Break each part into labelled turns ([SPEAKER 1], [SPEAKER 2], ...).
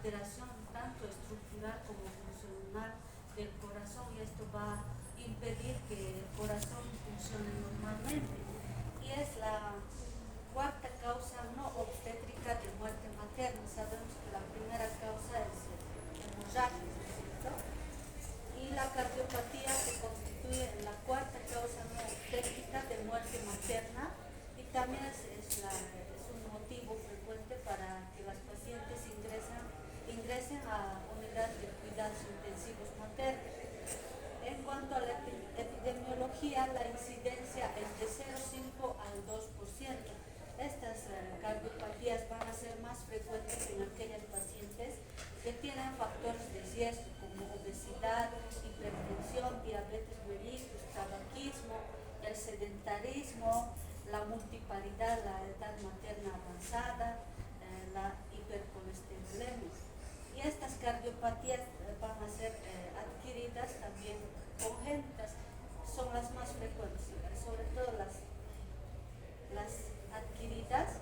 [SPEAKER 1] alteración tanto estructural como funcional del corazón, y esto va a impedir que el corazón funcione normalmente. Y es la cuarta causa no obstétrica de muerte materna. Sabemos que la primera causa es hemorragia, ¿no es cierto? Y la cardiopatía se constituye en la cuarta causa no obstétrica de muerte materna, y también es un motivo frecuente para que las pacientes ingresen a unidades de cuidados intensivos maternos. En cuanto a la epidemiología, la incidencia es de 0,5 al 2%. Estas cardiopatías van a ser más frecuentes en aquellas pacientes que tienen factores de riesgo como obesidad, hipertensión, diabetes mellitus, tabaquismo, el sedentarismo, la multiparidad, la edad materna avanzada, la hipercolesterolemia. Y estas cardiopatías van a ser adquiridas también congénitas, son las más frecuentes, sobre todo las adquiridas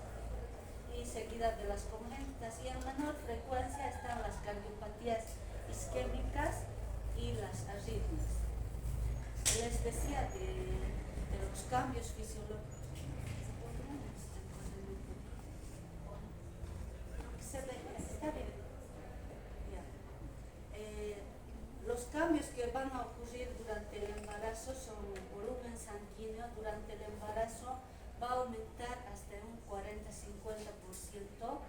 [SPEAKER 1] y seguidas de las congénitas, y en menor frecuencia están las cardiopatías isquémicas y las arritmias. Les decía de los cambios fisiológicos. Se ve, está bien. Los cambios que van a ocurrir durante el embarazo son el volumen sanguíneo. Durante el embarazo va a aumentar hasta un 40-50%,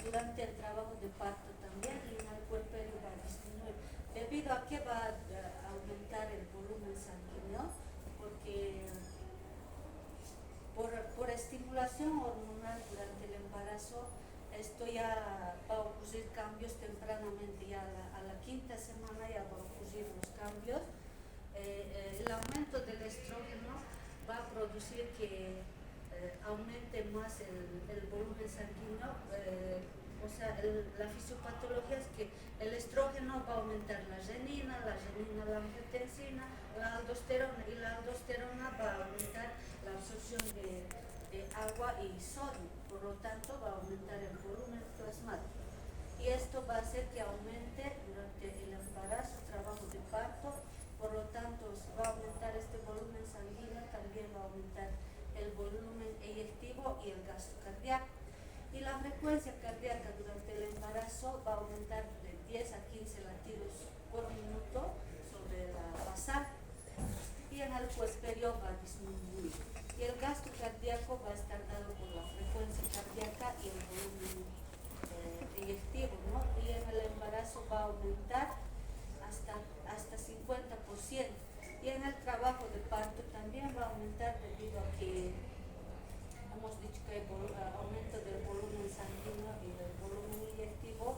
[SPEAKER 1] durante el trabajo de parto también, y en el puerperio va a disminuir. ¿Debido a qué va a aumentar el volumen sanguíneo? Porque por estimulación hormonal durante el embarazo, esto ya va a ocurrir cambios tempranamente, ya a la quinta semana ya va a ocurrir los cambios. El aumento del estrógeno va a producir que aumente más el volumen sanguíneo. O sea, la fisiopatología es que el estrógeno va a aumentar la renina, la angiotensina, la aldosterona, y la aldosterona va a aumentar la absorción de agua y sodio, por lo tanto va a aumentar el volumen plasmático. Y esto va a hacer que aumente durante el embarazo, trabajo de parto, por lo tanto va a aumentar este volumen sanguíneo, también va a aumentar el volumen eyectivo y el gasto cardíaco. Y la frecuencia cardíaca durante el embarazo va a aumentar de 10 a 15 latidos por minuto sobre la basal, y en el puerperio va a disminuir. Y el gasto cardíaco va a estar dado por la frecuencia cardíaca y el volumen eyectivo, ¿no? Y en el embarazo va a aumentar hasta 50%. Y en el trabajo de parto también va a aumentar, debido a que hemos dicho que hay aumento del volumen sanguíneo y del volumen eyectivo.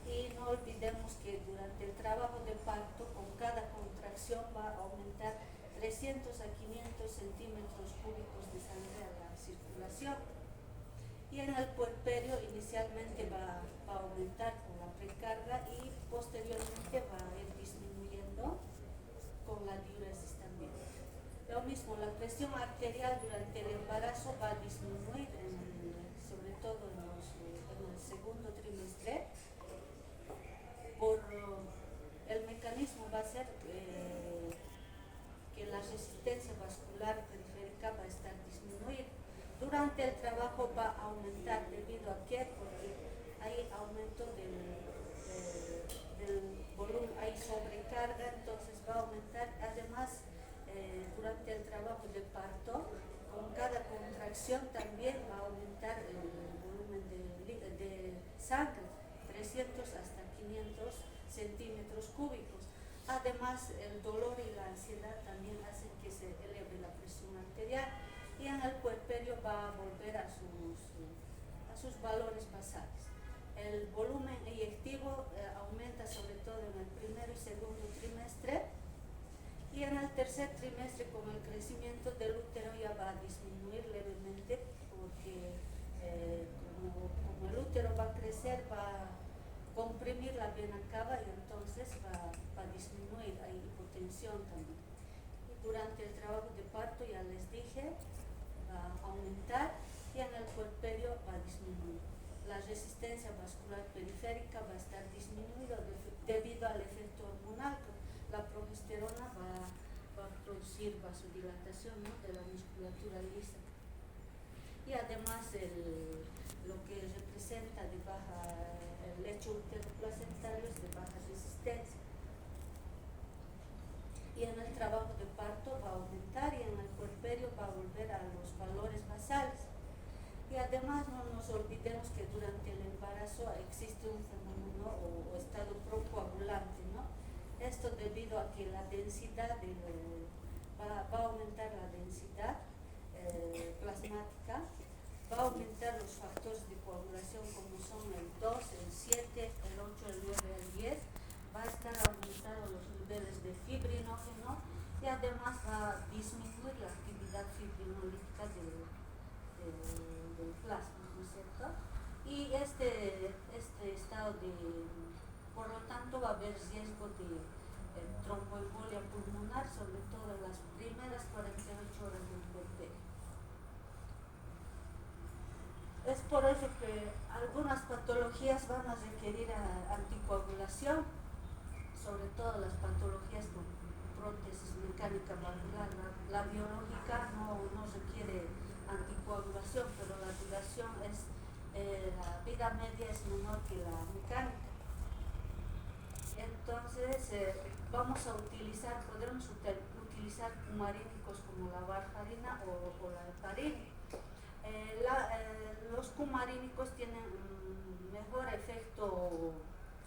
[SPEAKER 1] Y no olvidemos que durante el trabajo de parto, con cada contracción va a aumentar 300 a 500 centímetros cúbicos de sangre a la circulación. Y en el puerperio inicialmente va a aumentar con la precarga, y posteriormente va a ir disminuyendo con la diuresis también. Lo mismo, la presión arterial durante el embarazo va a disminuir, sobre todo en el segundo trimestre. Por el mecanismo va a ser que la resistencia vascular periférica va a estar disminuida. Durante el trabajo va a aumentar, ¿debido a qué? Porque hay aumento del volumen, hay sobrecarga, entonces va a aumentar. Además, durante el trabajo de parto, con cada contracción también va a aumentar el volumen de sangre, 300 hasta 500 centímetros cúbicos. Además, el dolor y la ansiedad también hacen que se eleve la presión arterial, y en el puerperio va a volver a sus valores basales. El volumen eyectivo aumenta sobre todo en el primero y segundo trimestre, y en el tercer trimestre, con el crecimiento del útero, ya va a disminuir levemente, porque como el útero va a crecer, va a comprimir la vena cava, y entonces va a disminuir, hay hipotensión también. Y durante el trabajo de parto, ya les dije, va a aumentar, y en el puerperio va a disminuir. la resistencia vascular periférica va a estar disminuida debido al efecto hormonal. La progesterona va a producir vasodilatación, ¿no?, de la musculatura lisa. Y además lo que representa de el lecho uteroplacentario es de baja resistencia. Y en el trabajo de parto va a aumentar y en el puerperio va a volver a los valores basales. Y además no nos olvidemos que durante el embarazo existe un fenómeno o estado procoagulante, ¿no? Esto debido a que la densidad va a aumentar la densidad plasmática, va a aumentar los factores de coagulación como son el 2, el 7, el 8, el 9, el 10, va a estar aumentando los niveles de fibrinógeno y además va a disminuir la actividad fibrinolítica del plasma, ¿no es cierto? Y este estado por lo tanto va a haber riesgo de tromboembolia pulmonar, sobre todo en las primeras 48 horas del puerperio. Es por eso que algunas patologías van a requerir anticoagulación, sobre todo las patologías con prótesis mecánica valvular. La biológica no requiere anticoagulación, pero la duración la vida media es menor que la mecánica. Entonces podremos utilizar cumarínicos como la varfarina o la heparina. Los cumarínicos tienen un mejor efecto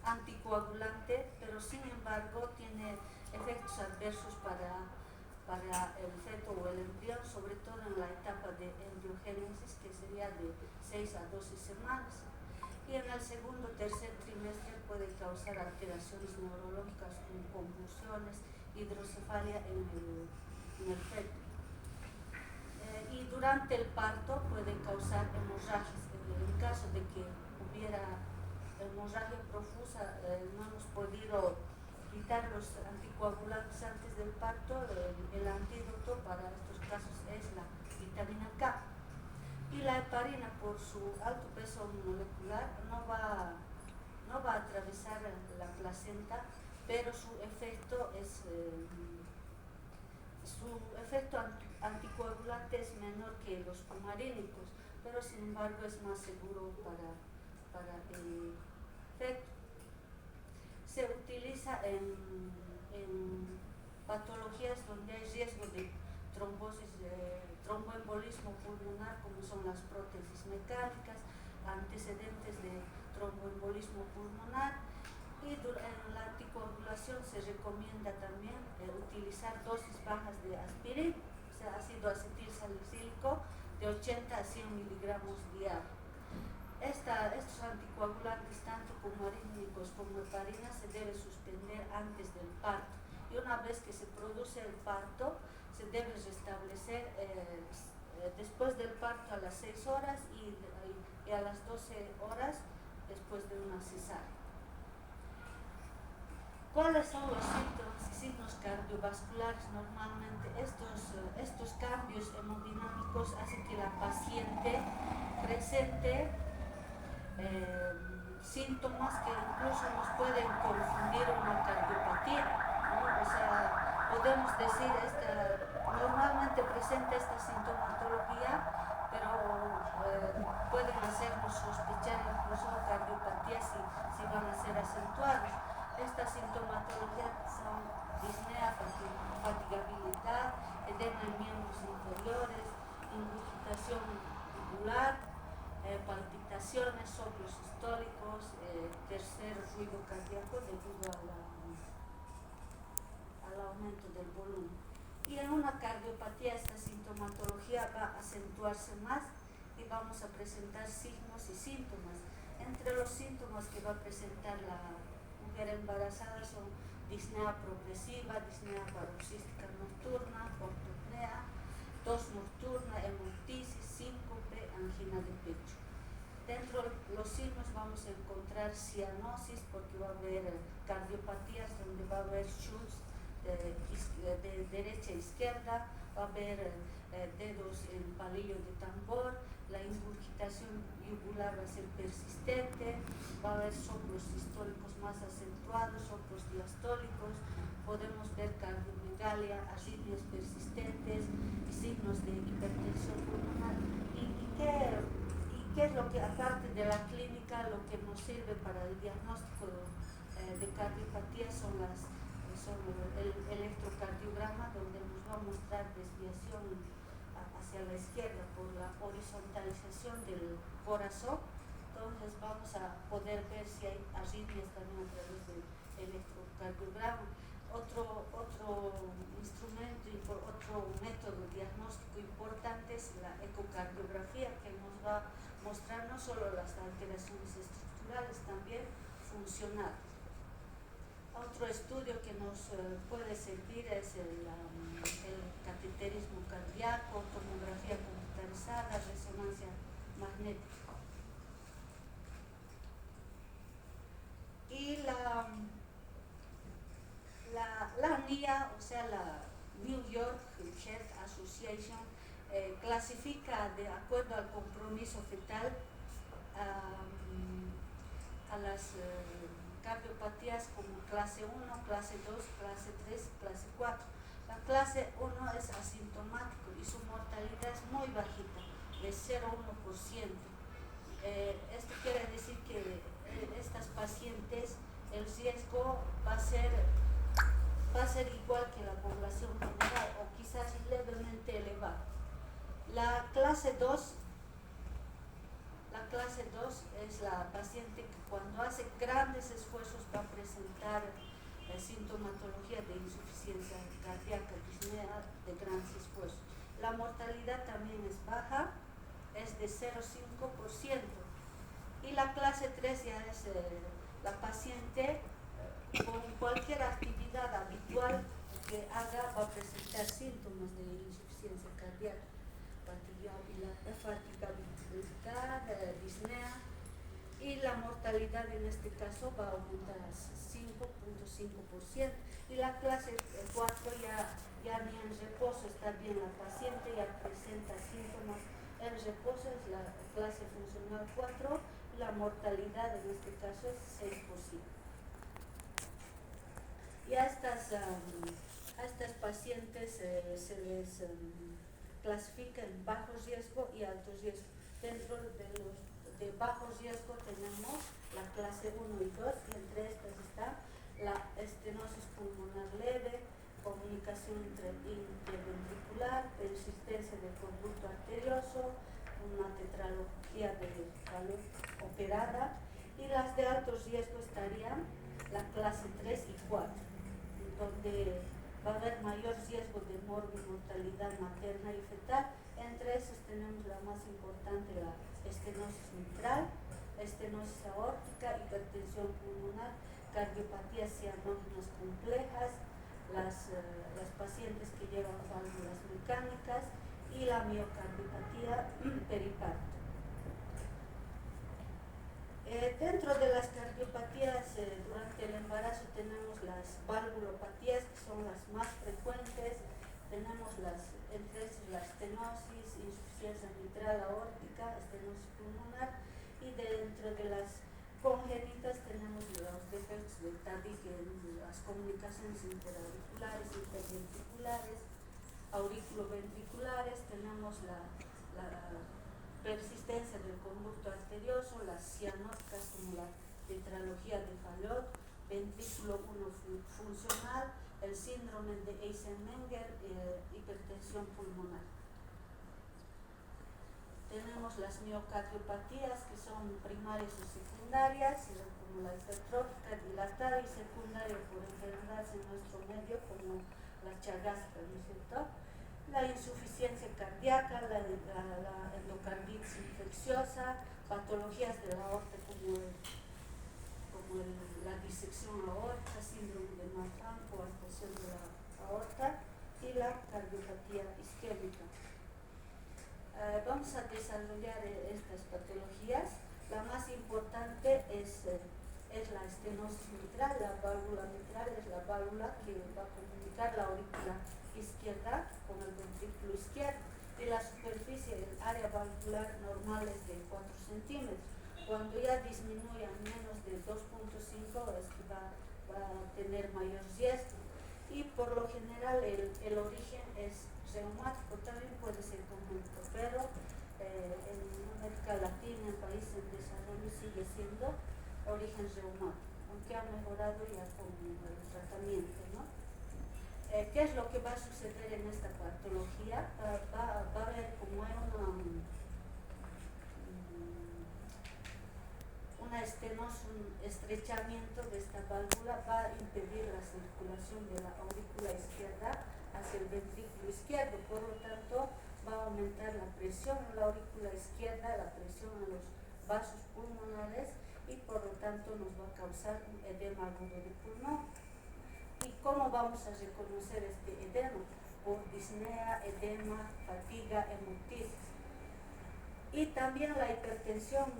[SPEAKER 1] anticoagulante, pero sin embargo tiene efectos adversos para el feto o el embrión, sobre todo en la etapa de embriogénesis, que sería de 6 a 12 semanas. Y en el segundo o tercer trimestre puede causar alteraciones neurológicas como convulsiones, hidrocefalia en el feto. Y durante el parto puede causar hemorragias. En caso de que hubiera hemorragia profusa, no hemos podido quitar los anticoagulantes antes del parto, el antídoto para estos casos es la vitamina K. Y la heparina, por su alto peso molecular, no va a atravesar la placenta, pero su efecto anticoagulante es menor que los cumarínicos, pero sin embargo es más seguro para el feto. Se utiliza en patologías donde hay riesgo de trombosis, tromboembolismo pulmonar, como son las prótesis mecánicas, antecedentes de tromboembolismo pulmonar. Y en la anticoagulación se recomienda también utilizar dosis bajas de aspirina, o sea, ácido acetil salicílico, de 80 a 100 miligramos diarios. Estos anticoagulantes, tanto cumarínicos como heparina, se debe suspender antes del parto. Y una vez que se produce el parto, se debe restablecer después del parto a las 6 horas y a las 12 horas después de una cesárea. ¿Cuáles son los síntomas y signos cardiovasculares? Normalmente estos cambios hemodinámicos hacen que la paciente presente síntomas que incluso nos pueden confundir una cardiopatía, ¿no? O sea, podemos decir, normalmente presenta esta sintomatología, pero pueden hacernos sospechar incluso cardiopatías si van a ser acentuadas. Estas sintomatologías son disnea, fatigabilidad, edema en miembros inferiores, ingurgitación tubular, palpitaciones, soplos sistólicos, tercer ruido cardíaco debido al aumento del volumen. Y en una cardiopatía esta sintomatología va a acentuarse más y vamos a presentar signos y síntomas. Entre los síntomas que va a presentar la mujer embarazada son disnea progresiva, disnea paroxística nocturna, ortopnea, tos nocturna, hemoptisis, síncope, angina de pecho. Dentro de los signos vamos a encontrar cianosis, porque va a haber cardiopatías donde va a haber shunts de derecha a izquierda, va a haber dedos en palillo de tambor, la ingurgitación yugular va a ser persistente, va a haber soplos sistólicos más acentuados, soplos diastólicos, podemos ver cardiomegalia, arritmias persistentes, signos de hipertensión pulmonar. ¿Y qué es lo que, aparte de la clínica, lo que nos sirve para el diagnóstico de cardiopatía son el electrocardiograma, donde nos va a mostrar desviación hacia la izquierda por la horizontalización del corazón. Entonces vamos a poder ver si hay arritmias también a través del electrocardiograma. Otro instrumento y otro método diagnóstico importante es la ecocardiografía, que nos va a mostrar no solo las alteraciones estructurales, también funcionales. Otro estudio que nos puede servir es el cateterismo cardíaco, tomografía computarizada, resonancia magnética. Y la NIA, o sea, la New York Heart Association, clasifica de acuerdo al compromiso fetal a las cardiopatías como clase 1, clase 2, clase 3, clase 4. La clase 1 es asintomático y su mortalidad es muy bajita, de 0,1%. Esto quiere decir que estas pacientes, el riesgo va a ser igual que la población general o quizás levemente elevado. La clase 2 es la paciente que cuando hace grandes esfuerzos va a presentar sintomatología de insuficiencia cardíaca, disnea de grandes esfuerzos. La mortalidad también es baja, es de 0,5%. Y la clase 3 ya es la paciente con cualquier actividad habitual que haga va a presentar síntomas de insuficiencia cardíaca, fatigabilidad, disnea, y la mortalidad en este caso va a aumentar a 5,5%. Y la clase 4 ya ni en reposo está bien la paciente, ya presenta síntomas en reposo, es la clase funcional 4, y la mortalidad en este caso es 6%. Y a estas pacientes se les clasifica en bajo riesgo y alto riesgo. Dentro de los de bajo riesgo tenemos la clase 1 y 2, y entre estas está la estenosis pulmonar leve, comunicación interventricular, persistencia del conducto arterioso, una tetralogía de valor operada, y las de alto riesgo estarían la clase 3 y 4, donde va a haber mayor riesgo de mortalidad materna y fetal. Entre esas tenemos la más importante, la estenosis mitral, estenosis aórtica, hipertensión pulmonar, cardiopatías cianógenas complejas, las pacientes que llevan válvulas mecánicas y la miocardiopatía periparto. Dentro de las cardiopatías durante el embarazo tenemos las valvulopatías, que son las más frecuentes. Tenemos entre esas la estenosis, insuficiencia mitral aórtica, estenosis pulmonar, y dentro de las congénitas tenemos los defectos de tabique en las comunicaciones interauriculares, interventriculares, auriculoventriculares. Tenemos la persistencia del conducto arterioso, las cianóticas como la tetralogía de Fallot, ventrículo 1 funcional, el síndrome de Eisenmenger, hipertensión pulmonar. Tenemos las miocardiopatías, que son primarias y secundarias, como la hipertrófica dilatada, y secundaria por enfermedades en nuestro medio, como la chagasca, ¿no es cierto? La insuficiencia cardíaca, la endocarditis infecciosa, patologías de la aorta como la disección aórtica, síndrome de Marfan, coartación de la aorta, y la cardiopatía isquémica. Vamos a desarrollar estas patologías. La más importante es la estenosis mitral. La válvula mitral es la válvula que va a comunicar la aurícula izquierda con el ventrículo izquierdo. y la superficie, el área valvular normal es de 4 centímetros. Cuando ya disminuye a menos de 2.5 es que va a tener mayor riesgo. Y por lo general el origen es reumático, también puede ser congénito, pero en América Latina, en países en desarrollo, sigue siendo origen reumático, aunque ha mejorado ya con el tratamiento, ¿no? ¿Qué es lo que va a suceder en esta patología? Va a haber como una estenosis, un estrechamiento de esta válvula, va a impedir la circulación de la aurícula izquierda hacia el ventrículo izquierdo, por lo tanto va a aumentar la presión en la aurícula izquierda, la presión en los vasos pulmonares y por lo tanto nos va a causar un edema agudo de pulmón. ¿Y cómo vamos a reconocer este edema? Por disnea, edema, fatiga, hemoptisis. Y también la hipertensión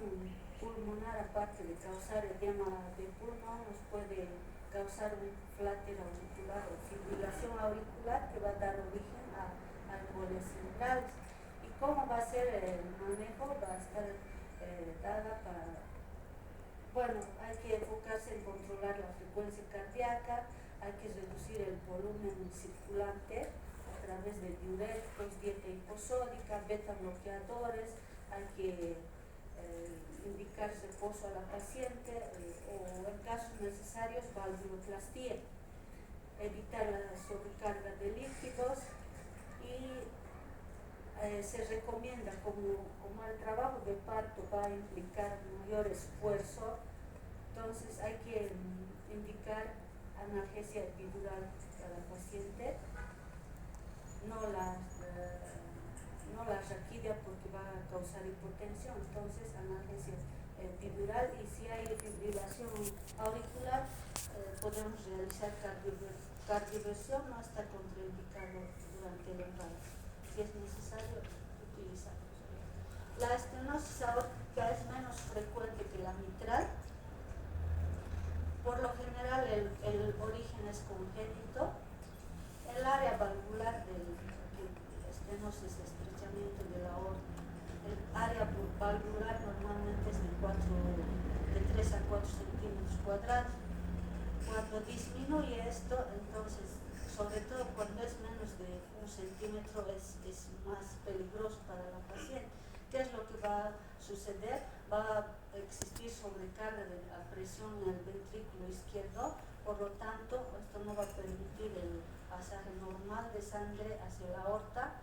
[SPEAKER 1] pulmonar, aparte de causar edema de pulmón, nos puede causar un fláter auricular o fibrilación auricular que va a dar origen a embolias cerebrales. ¿Y cómo va a ser el manejo? Va a estar dada para... Bueno, hay que enfocarse en controlar la frecuencia cardíaca, hay que reducir el volumen circulante a través de diuréticos, dieta hiposódica, beta bloqueadores, hay que indicar reposo a la paciente o en casos necesarios valvuloplastía, evitar la sobrecarga de líquidos y se recomienda, como el trabajo de parto va a implicar mayor esfuerzo, entonces hay que indicar analgesia epidural a la paciente, no la raquidia porque va a causar hipotensión, entonces analgesia epidural, y si hay fibrilación auricular podemos realizar cardioversión, no está contraindicado durante el embarazo. Si es necesario, utilizarlo. La estenosis aórtica es menos frecuente que la mitral. Por lo general el origen es congénito. El área valvular del estenosis, estrechamiento de la aorta, el área valvular normalmente es de 3 a 4 centímetros cuadrados. Cuando disminuye esto, entonces, sobre todo cuando es menos de 1 centímetro, es más peligroso para la paciente. ¿Qué es lo que va a suceder? Va a existir sobrecarga de la presión en el ventrículo izquierdo, por lo tanto, esto no va a permitir el pasaje normal de sangre hacia la aorta,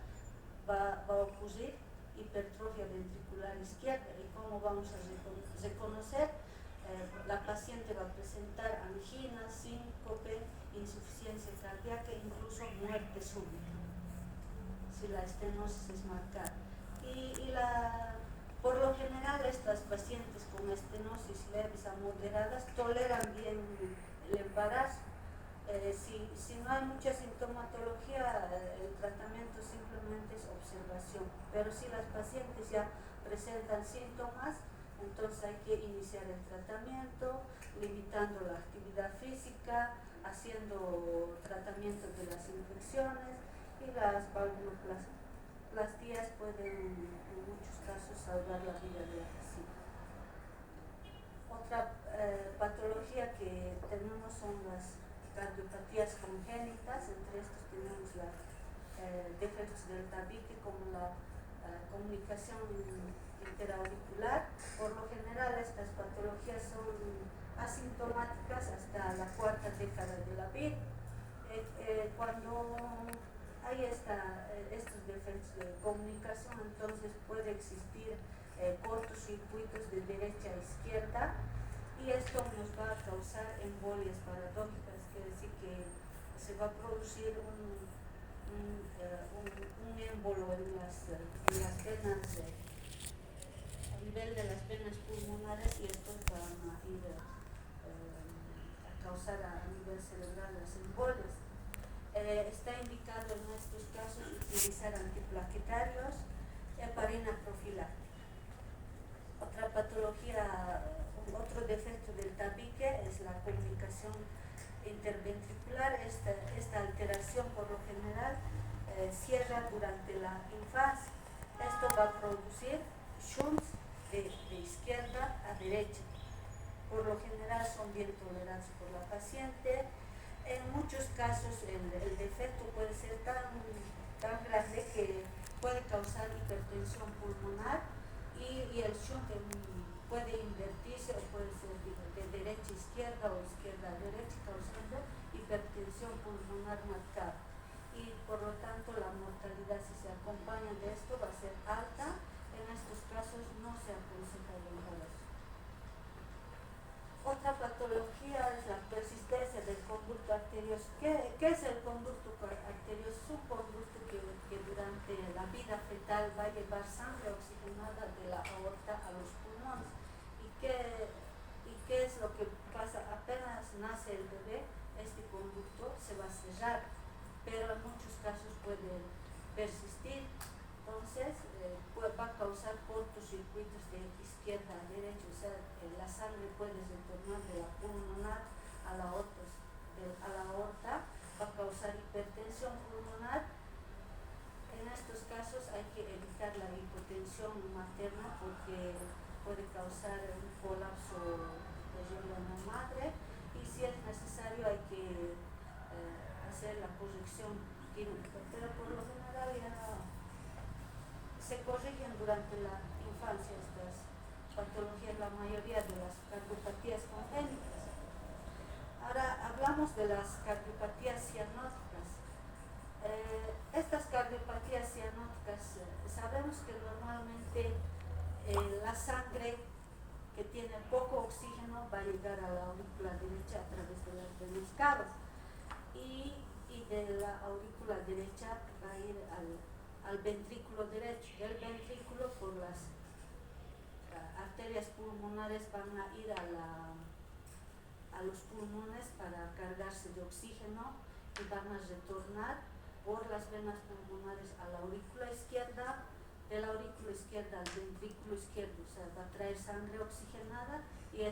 [SPEAKER 1] va a ocurrir hipertrofia ventricular izquierda. ¿Y cómo vamos a reconocer? La paciente va a presentar angina, síncope, insuficiencia cardíaca e incluso muerte súbita, si la estenosis es marcada. Por lo general, estas pacientes con estenosis leves a moderadas toleran bien el embarazo. Si no hay mucha sintomatología, el tratamiento simplemente es observación. Pero si las pacientes ya presentan síntomas, entonces hay que iniciar el tratamiento, limitando la actividad física, haciendo tratamiento de las infecciones, y las valvuloplastías pueden en muchos casos salvar la vida de la paciente. Otra patología que tenemos son las cardiopatías congénitas. Entre estos tenemos defectos del tabique, como la comunicación interauricular. Por lo general, estas patologías son asintomáticas hasta la cuarta década de la vida. Cuando hay estos defectos de comunicación, entonces puede existir cortocircuitos de derecha a izquierda, y esto nos va a causar embolias paradójicas, quiere decir que se va a producir un émbolo en las venas, a nivel de las venas pulmonares, y estos van a ir a causar a nivel cerebral las embolias. Está indicado en estos casos utilizar antiplaquetarios, heparina profiláctica. Otra patología, otro defecto del tabique es la comunicación interventricular. Esta alteración por lo general cierra durante la infancia. Esto va a producir shunts de izquierda a derecha. Por lo general son bien tolerados por la paciente. En muchos casos el defecto puede ser tan grande que puede causar hipertensión pulmonar y el shunt puede invertirse o puede ser de derecha a izquierda o izquierda a derecha, causando hipertensión pulmonar marcada. Y por lo tanto la mortalidad, si se acompaña de esto, va a ser alta. En estos casos no se aconseja el embarazo. Otra patología es la persistencia del conducto arterioso. ¿Qué es el conducto arterioso? Es un conducto que durante la vida fetal va a llevar sangre oxigenada de la aorta a los pulmones. ¿Y qué es lo que pasa? Apenas nace el bebé, este conducto se va a cerrar, pero en muchos casos puede persistir. Entonces va a causar cortocircuitos de izquierda a derecha, o sea, la sangre puede retornar de la pulmonar a la aorta, va a causar hipertensión pulmonar. En estos casos hay que evitar la hipotensión materna porque puede causar un colapso de riñón madre, y si es necesario hay que hacer la corrección quirúrgica, pero por lo general ya se corrigen durante la infancia estas patologías, la mayoría de las cardiopatías congénitas. Ahora hablamos de las cardiopatías cianóticas. Estas cardiopatías cianóticas, sabemos que normalmente la sangre que tiene poco oxígeno va a llegar a la aurícula derecha a través de las venas cavas, y de la aurícula derecha va a ir al ventrículo derecho. Del ventrículo, por las arterias pulmonares, van a ir a los pulmones para cargarse de oxígeno y van a retornar por las venas pulmonares a la aurícula izquierda, de la aurícula izquierda al ventrículo izquierdo, o sea, va a traer sangre oxigenada y el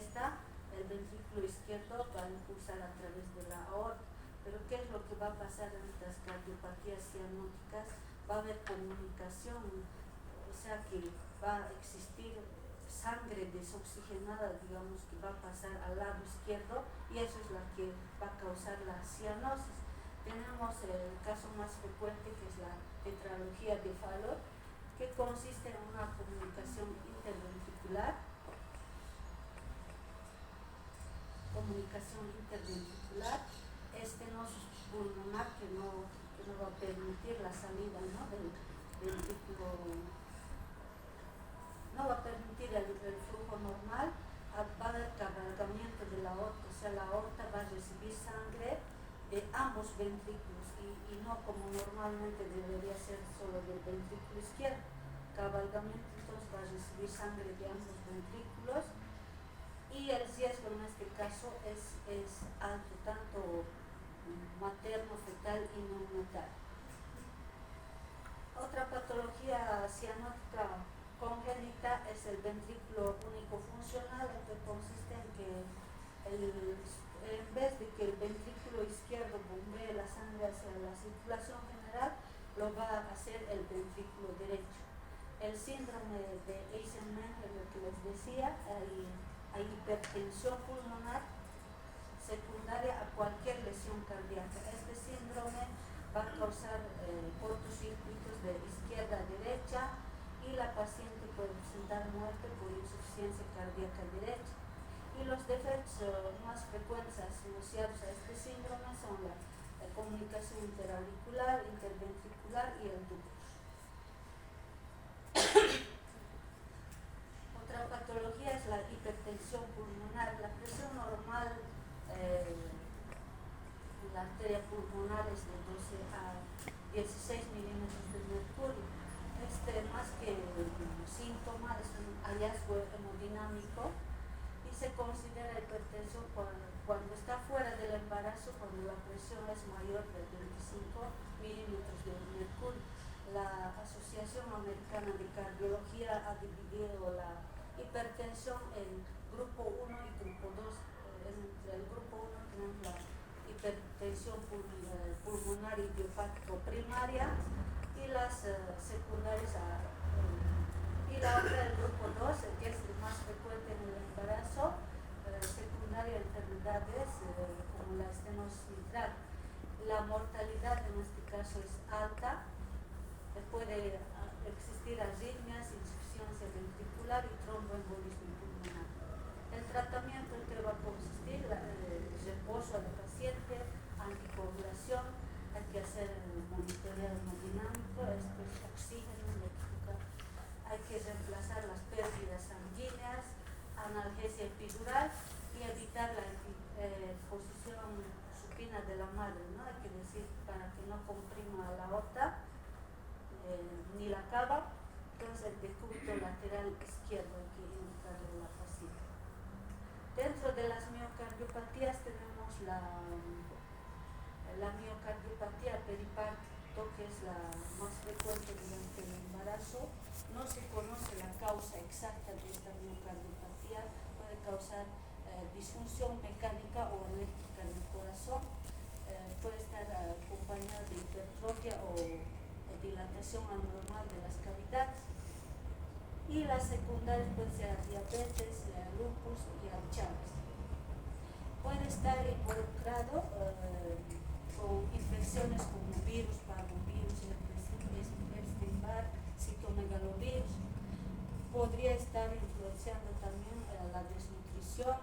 [SPEAKER 1] ventrículo izquierdo va a impulsar a través de la aorta. Pero ¿qué es lo que va a pasar en estas cardiopatías cianóticas? Va a haber comunicación, o sea que va a existir sangre desoxigenada, digamos, que va a pasar al lado izquierdo, y eso es la que va a causar la cianosis. Tenemos el caso más frecuente, que es la tetralogía de Fallot, que consiste en una comunicación interventricular, estenosis pulmonar que no va a permitir la salida, ¿no?, del ventrículo, no va a permitir el flujo normal. Va a haber cabalgamiento de la aorta, o sea, la aorta va a recibir sangre de ambos ventrículos y no como normalmente debería ser solo del ventrículo izquierdo. Cabalgamiento, entonces va a recibir sangre de ambos ventrículos, y el riesgo en este caso es alto, tanto materno, fetal y neonatal. Otra patología cianótica congénita es el ventrículo único funcional, que consiste en que en vez de que el ventrículo izquierdo bombee la sangre hacia la circulación general, lo va a hacer el ventrículo derecho. El síndrome de Eisenmenger, lo que les decía, hay hipertensión pulmonar secundaria a cualquier lesión cardíaca. Este síndrome va a causar cortocircuitos de izquierda a derecha, y la paciente puede presentar muerte por insuficiencia cardíaca derecha. Y los defectos más frecuentes asociados a este síndrome son la comunicación interauricular, interventricular y el ductus. Otra patología es la hipertensión pulmonar. La presión normal en la arteria pulmonar es de 12 a 16 milímetros de mercurio. Más que síntoma, es un hallazgo hemodinámico, y se considera hipertensión cuando está fuera del embarazo, cuando la presión es mayor de 25 milímetros de mercurio. La Asociación Americana de Cardiología ha dividido la hipertensión en grupo 1 y grupo 2. Entre el grupo 1 tenemos la hipertensión pulmonar primaria y idiopático primaria, y las secundarias y la otra, el grupo 2, que es el más frecuente en el embarazo, secundaria a enfermedades como la estenosis mitral. La mortalidad en este caso es alta, puede existir arritmias, insuficiencia ventricular y tromboembolismo pulmonar. El tratamiento en que va a consistir, reposo al paciente, anticoagulación, hay que hacer monitoreo hemodinámico, esto es oxígeno, eléctrica, hay que reemplazar las pérdidas sanguíneas, analgesia epidural y evitar la posición supina de la madre, ¿no? Hay que decir, para que no comprima la aorta ni la cava. Entonces el decúbito lateral izquierdo hay que indicarle a la paciente. Dentro de las miocardiopatías tenemos la miocardiopatía periparto, que es la más frecuente durante el embarazo. No se conoce la causa exacta de esta miocardiopatía, puede causar disfunción mecánica o eléctrica del corazón, puede estar acompañada de hipertrofia o dilatación anormal de las cavidades. Y las secundarias pueden ser diabetes, lupus y Chagas. Puede estar involucrado con infecciones como virus, parvovirus, Epstein-Barr, citomegalovirus. Podría estar influenciando también la desnutrición,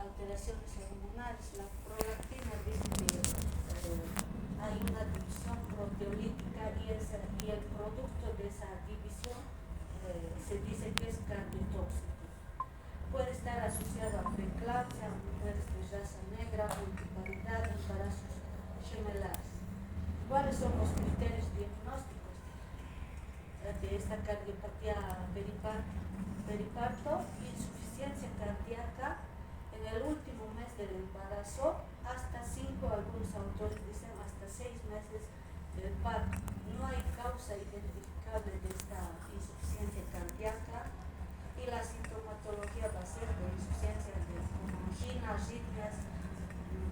[SPEAKER 1] alteraciones hormonales. La prolactina dice que hay una división proteolítica y el producto de esa división se dice que es cardiotóxico. Puede estar asociado a preeclampsia, a mujeres de raza negra, multiparidad, embarazos gemelares. ¿Cuáles son los criterios diagnósticos de esta cardiopatía periparto? Insuficiencia cardíaca en el último mes del embarazo, hasta 5, algunos autores dicen hasta 6 meses del parto. No hay causa identificable de esta insuficiencia cardíaca y la sintomatología va a ser de insuficiencia de angina, arritmias,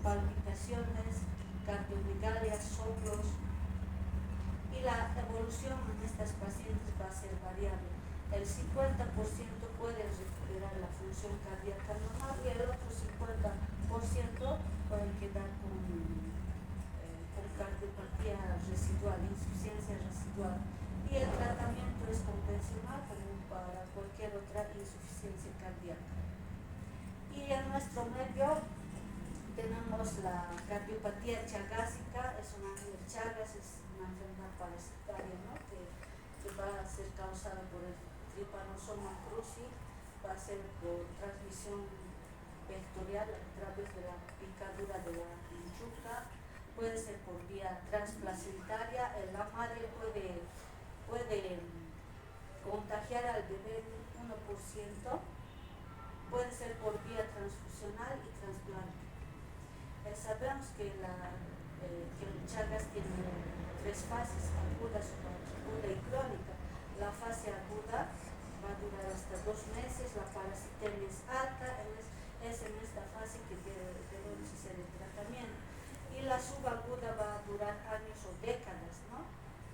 [SPEAKER 1] palpitaciones, cardiomegalias, soplos, y la evolución en estas pacientes va a ser variable. El 50% puede recuperar la función cardíaca normal y el otro 50% puede quedar con cardiopatía residual, insuficiencia residual. Y el tratamiento es convencional como para cualquier otra insuficiencia cardíaca. Y en nuestro medio tenemos la cardiopatía chagásica, es una Chagas, es una enfermedad parasitaria, ¿no? que va a ser causada por el Trypanosoma cruzi, va a ser por transmisión vectorial a través de la picadura de la yuca, puede ser por vía transplacentaria, la madre puede contagiar al bebé 1%, puede ser por vía transfusional y trasplante. Sabemos que el Chagas tiene 3 fases, aguda, subaguda y crónica. La fase aguda va a durar hasta 2 meses, la parasitemia es alta, es en esta fase que debemos hacer el tratamiento. Y la subaguda va a durar años o décadas, ¿no?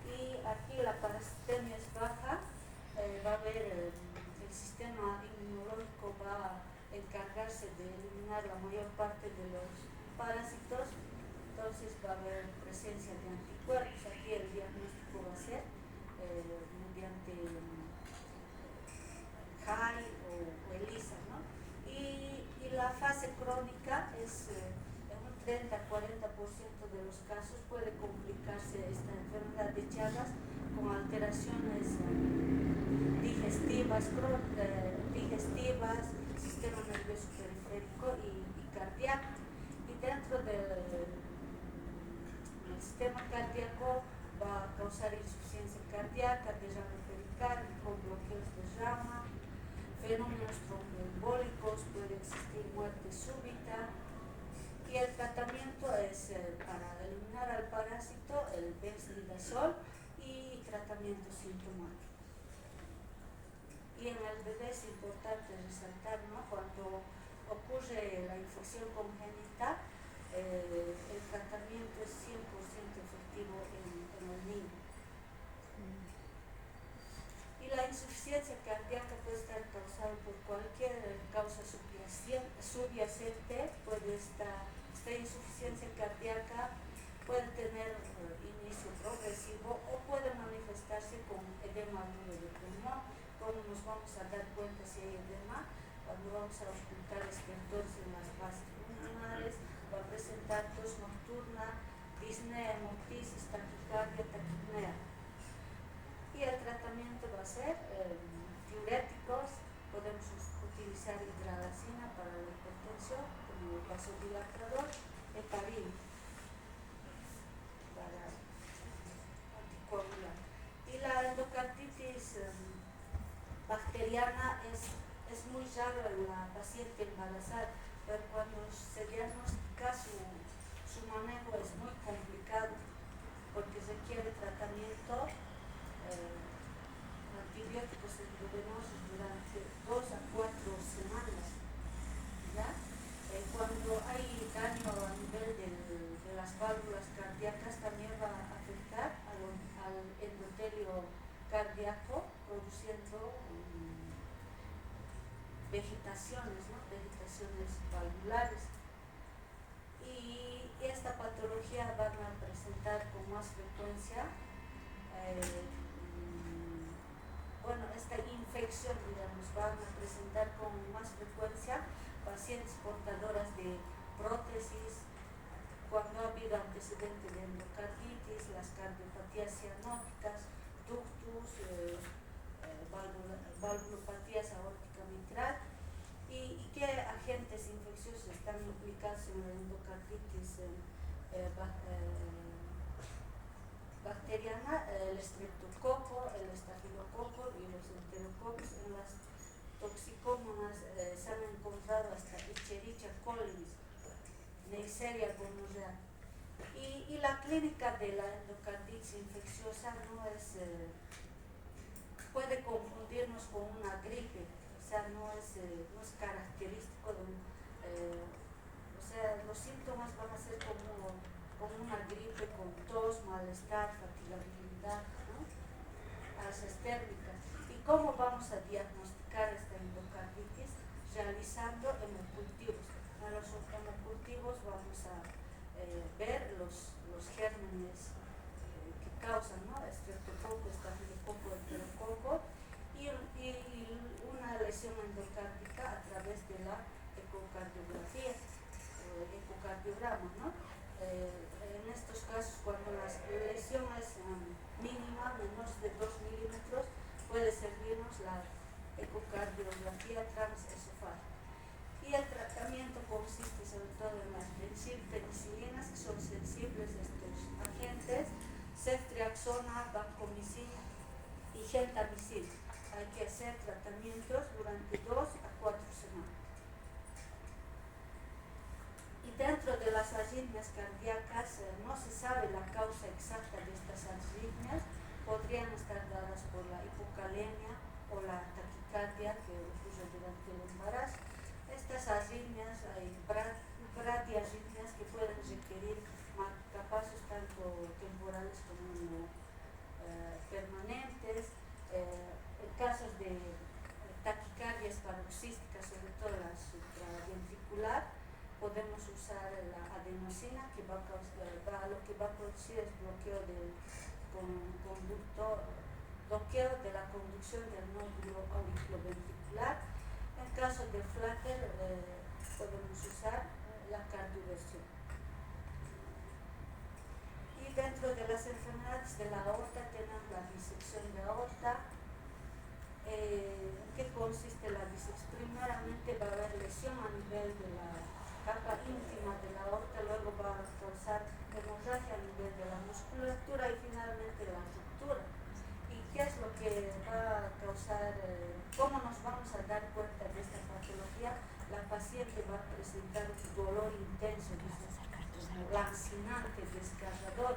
[SPEAKER 1] Y aquí la parasitemia es baja, va a haber el sistema inmunológico va a encargarse de eliminar la mayor parte de los parásitos, entonces va a haber presencia de anticuerpos. Aquí el diagnóstico va a ser mediante HAI o ELISA, ¿no? Y la fase crónica es en un 30-40% de los casos puede complicarse esta enfermedad de Chagas con alteraciones digestivas, sistema nervioso periférico y cardíaco. Y dentro del sistema cardíaco va a causar insuficiencia cardíaca, derrame pericárdico, bloqueos de rama, fenómenos tromboembólicos, puede existir muerte súbita. Y el tratamiento es para eliminar al parásito el benzidazol y tratamiento sintomático. Y en el bebé es importante resaltar, ¿no? Cuando ocurre la infección congénita, el tratamiento es 100% efectivo. definitivo en el niño. Y la insuficiencia cardíaca puede estar causada por cualquier causa subyacente. Esta insuficiencia cardíaca puede tener inicio progresivo o puede manifestarse con edema agudo de pulmón. ¿Cómo nos vamos a dar cuenta si hay edema? Cuando vamos a ocultar estertores en las bases pulmonares, va a presentar tos nocturna, disnea, hemoptisis, taquicardia, taquipnea. Y el tratamiento va a ser diuréticos. Podemos utilizar hidralazina para la hipertensión, como vasodilatador, heparina para anticoagular. Y la endocarditis bacteriana es muy raro en la paciente embarazada, pero cuando se diagnostica su manejo es muy complicado porque requiere tratamiento antibióticos endovenosos durante 2 a 4 semanas. ¿Ya? Cuando hay daño a nivel de las válvulas cardíacas, también va a afectar al endotelio cardíaco, produciendo vegetaciones, ¿no? Vegetaciones valvulares. Y esta patología van a presentar con más frecuencia esta infección, digamos, van a presentar con más frecuencia pacientes portadoras de prótesis, cuando ha habido antecedente de endocarditis, las cardiopatías cianóticas, ductus, valvulopatías aórtica mitral, y qué agentes infecciosos están implicados en la endocarditis bacteriana, el streptococo, el estafilococo y los enterococos. En las toxicómonas se han encontrado hasta Escherichia coli, Neisseria gonorrhea. Y la clínica de la endocarditis infecciosa puede confundirnos con una gripe, o sea, no es característico los síntomas van a ser como una gripe con tos, malestar, fatigabilidad, ¿no? Alzas térmicas. ¿Y cómo vamos a diagnosticar esta endocarditis? Realizando hemocultivos. En los hemocultivos vamos a ver los gérmenes que causan, ¿no? Estreptococo, estafilococo, enterococo, y una lesión endocárdica a través de la ecocardiografía, ecocardiograma, ¿no? En estos casos, cuando la lesión es mínima, menos de 2 milímetros, puede servirnos la ecocardiografía transesofágica. Y el tratamiento consiste sobre todo en las penicilinas, que son sensibles a estos agentes, ceftriaxona, vancomicin y gentamicin. Hay que hacer tratamientos durante 2 a 4 semanas. Y dentro de las arritmias cardíacas no se sabe la causa exacta de estas arritmias. Podrían estar dadas por la hipocalemia o la taquicardia que ocurre durante el embarazo. Estas arritmias, hay bradiarritmias que pueden requerir marcapasos tanto temporales como permanentes. En casos de taquicardias paroxísticas, sobre todo la supraventricular, podemos usar la adenosina, que lo que va a producir es bloqueo del conducto, bloqueo de la conducción del nódulo auriculoventricular. En caso de Flatter, podemos usar la cardioversión. Y dentro de las enfermedades de la aorta tenemos la disección de aorta. ¿En qué consiste la disección? Primeramente va a haber lesión a nivel de la capa íntima de la aorta, luego va a causar hemorragia a nivel de la musculatura y finalmente la ruptura. ¿Y qué es lo que va a causar? ¿Cómo nos vamos a dar cuenta de esta patología? La paciente va a presentar un dolor intenso, lancinante, desgarrador.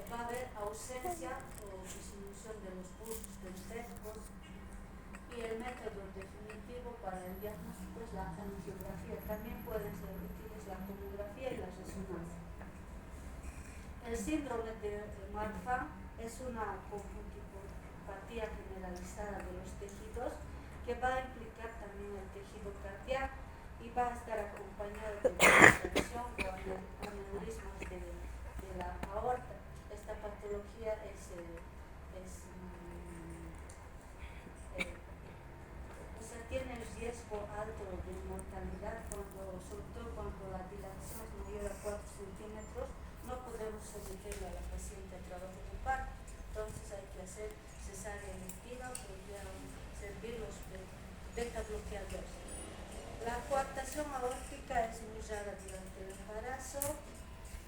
[SPEAKER 1] Va a haber ausencia o disminución de los pulsos periféricos. Y el método definitivo para el diagnóstico es la angiografía. También pueden ser útiles la tomografía y la resonancia. El síndrome de Marfan es una conjuntivopatía generalizada de los tejidos que va a implicar también el tejido cardíaco y va a estar acompañado de distensión o aneurismas de la aorta. Esta patología tiene el riesgo alto de mortalidad sobre todo cuando la dilatación es mayor a 4 centímetros. No podemos someterle a la paciente a trabajo de parto, entonces hay que hacer cesárea electiva, podrían servir los beta bloqueadores. La coartación aórtica es muy rara durante el embarazo,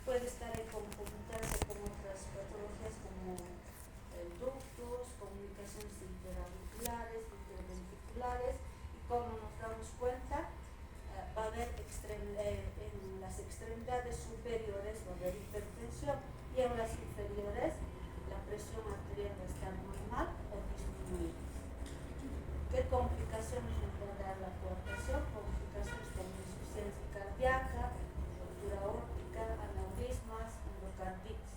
[SPEAKER 1] puede estar en concomitancia con otras patologías como ductos, comunicaciones interauriculares, interventriculares, y como nos damos cuenta, va a haber en las extremidades superiores va a haber hipertensión y en las inferiores la presión arterial va a estar normal o disminuida. ¿Qué complicaciones nos va a dar la coartación? Complicaciones como insuficiencia cardíaca, ruptura aórtica, aneurismas, endocarditis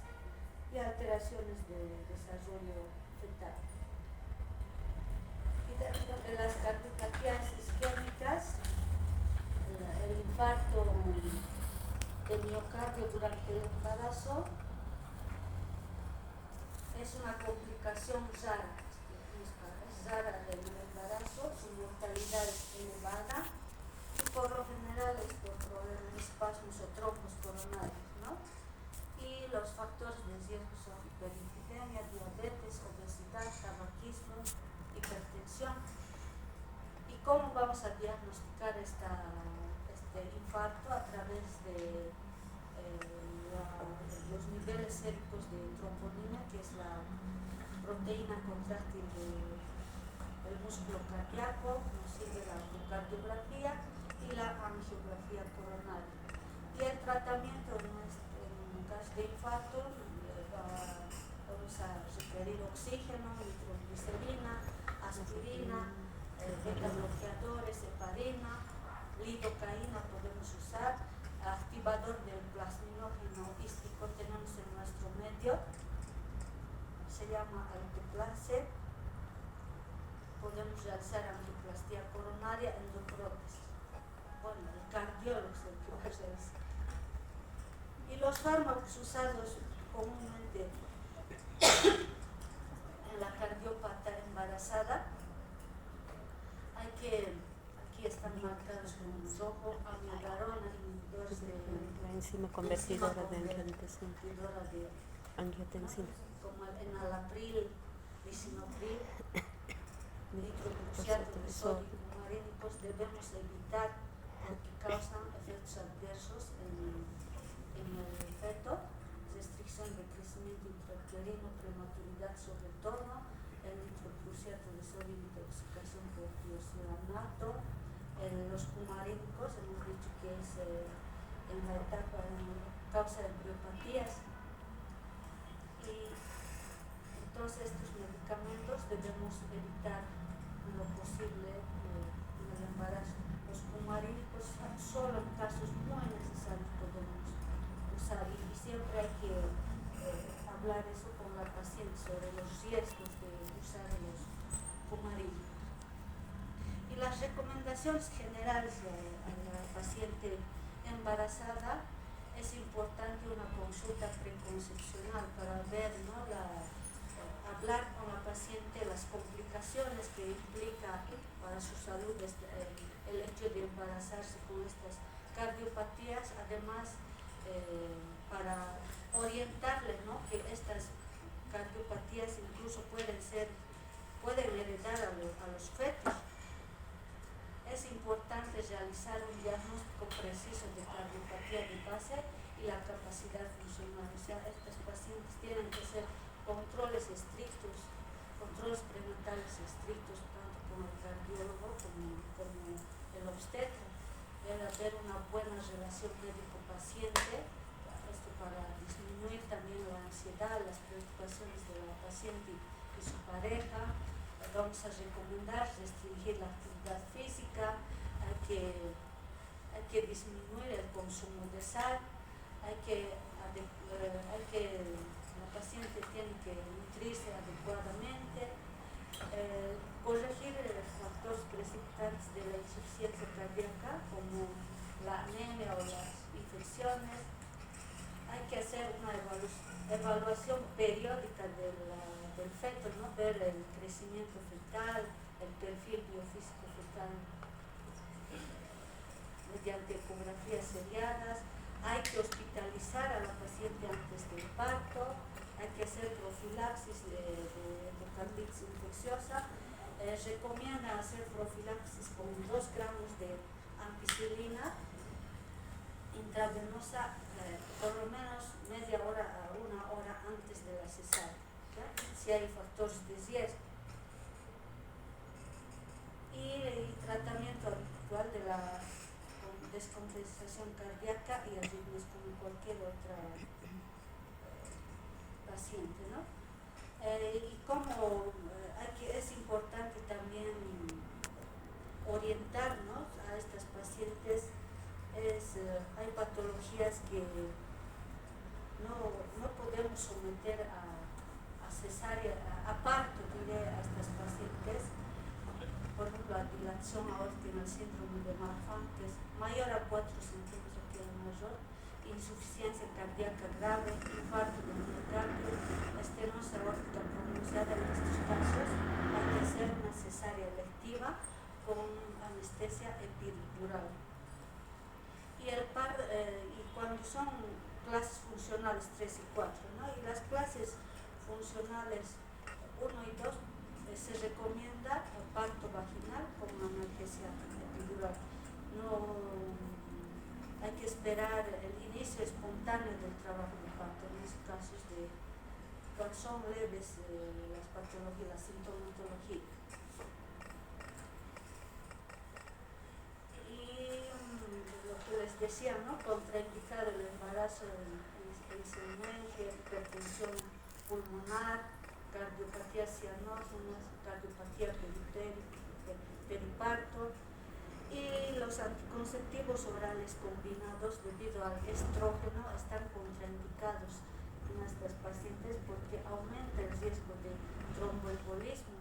[SPEAKER 1] y alteraciones de desarrollo fetal. Y dentro de las cardiopatías isquémicas, el infarto de miocardio durante el embarazo es una complicación rara. Es rara del embarazo, su mortalidad es elevada y por lo general es por problemas de espasmos o trombos coronarios, ¿no? Y los factores de riesgo son hiperlipidemia, diabetes, obesidad, tabaquismo, hipertensión. ¿Y cómo vamos a diagnosticar este infarto? A través de los niveles séricos de troponina, que es la proteína contráctil del músculo cardíaco, nos sirve la ecocardiografía y la angiografía coronaria. Y el tratamiento en caso de infarto vamos a requerir oxígeno, nitroglicerina, aspirina, beta bloqueadores, heparina, lidocaína podemos usar, activador del plasminógeno hístico tenemos en nuestro medio, se llama alteplase. Podemos realizar angioplastía coronaria, endoprótesis. Bueno, el cardiólogo es el que va a realizar. Y los fármacos usados comúnmente en la cardiopata embarazada, aquí están marcados con rojo, amiodarona, inhibidores de
[SPEAKER 2] la enzima convertidora de angiotensina,
[SPEAKER 1] como el enalapril, lisinopril, nitrogluciato de sodio y cumarínicos debemos evitar porque causan efectos adversos en el feto, restricción de crecimiento intrauterino, prematuridad sobre todo, el nitrogluciato de sodio, intoxicación por tiocianato, los cumarínicos hemos dicho que es en la etapa causa de embriopatías. Y entonces estos medicamentos debemos evitar en lo posible en el embarazo. Los cumarínicos solo en casos muy necesarios podemos usar y siempre hay que hablar eso con la paciente sobre los riesgos de usar los cumarínicos. Y las recomendaciones generales a la paciente embarazada: es importante una consulta preconcepcional para ver, ¿no? Hablar con la paciente las complicaciones que implica para su salud el hecho de embarazarse con estas cardiopatías, además para orientarle, ¿no? Que estas cardiopatías incluso pueden heredar a los fetos. Es importante realizar un diagnóstico preciso de cardiopatía de base y la capacidad funcional. O sea, estas pacientes tienen que hacer controles estrictos, controles prenatales estrictos, tanto con el cardiólogo como el obstetra. Debe haber una buena relación médico-paciente, esto para disminuir también la ansiedad, las preocupaciones de la paciente y su pareja. Vamos a recomendar restringir la actividad física, hay que disminuir el consumo de sal, la paciente tiene que nutrirse adecuadamente, corregir factores precipitantes de la insuficiencia cardíaca como la anemia o las infecciones. Hay que hacer una evaluación periódica del feto, ¿no? Ver el crecimiento fetal, el perfil biofísico fetal mediante ecografías seriadas. Hay que hospitalizar a la paciente antes del parto, hay que hacer profilaxis de endocarditis infecciosa. Recomienda hacer profilaxis con 2 gramos de ampicilina intravenosa por lo menos media hora a 1 hora antes de la cesárea, ¿ya? Si hay factores de riesgo. Y el tratamiento habitual de la descompensación cardíaca y arritmias como cualquier otra paciente, ¿no? Y como es importante también orientarnos a estas pacientes. Hay patologías que no podemos someter a cesárea, a parto, diré, a estas pacientes. Por ejemplo, la dilatación aórtica en el síndrome de Marfan, que es mayor a 4 centímetros, que es mayor, insuficiencia cardíaca grave, infarto del miocardio, estenosis aórtica pronunciada. En estos casos hay que hacer una cesárea electiva con anestesia epidural. Y cuando son clases funcionales 3 y 4, ¿no? Y las clases funcionales 1 y 2 se recomienda el parto vaginal con analgesia epidural. No hay que esperar el inicio espontáneo del trabajo de parto en los casos de cuando son leves las patologías, la sintomatología. Lo que les decía, ¿no? Contraindicar el embarazo en insuficiencia, hipertensión pulmonar, cardiopatía cianógenas, cardiopatía periparto. Y los anticonceptivos orales combinados debido al estrógeno están contraindicados en estas pacientes porque aumenta el riesgo de tromboembolismo,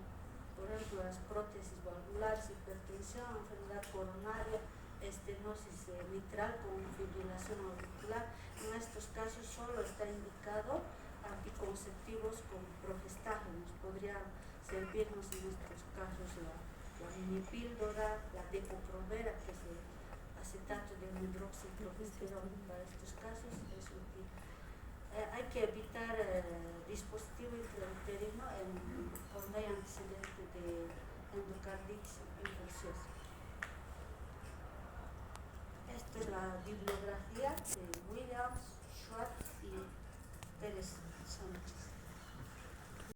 [SPEAKER 1] por ejemplo las prótesis valvulares, hipertensión, enfermedad coronaria, estenosis mitral con fibrilación auricular. En estos casos solo está indicado anticonceptivos con progestágenos. Podría servirnos en estos casos la minipíldora, la depo-provera, que es el acetato de hidroxiprogesterona. Para estos casos es útil. Hay que evitar dispositivo intrauterino cuando hay antecedente de endocarditis infecciosa. Esta es la bibliografía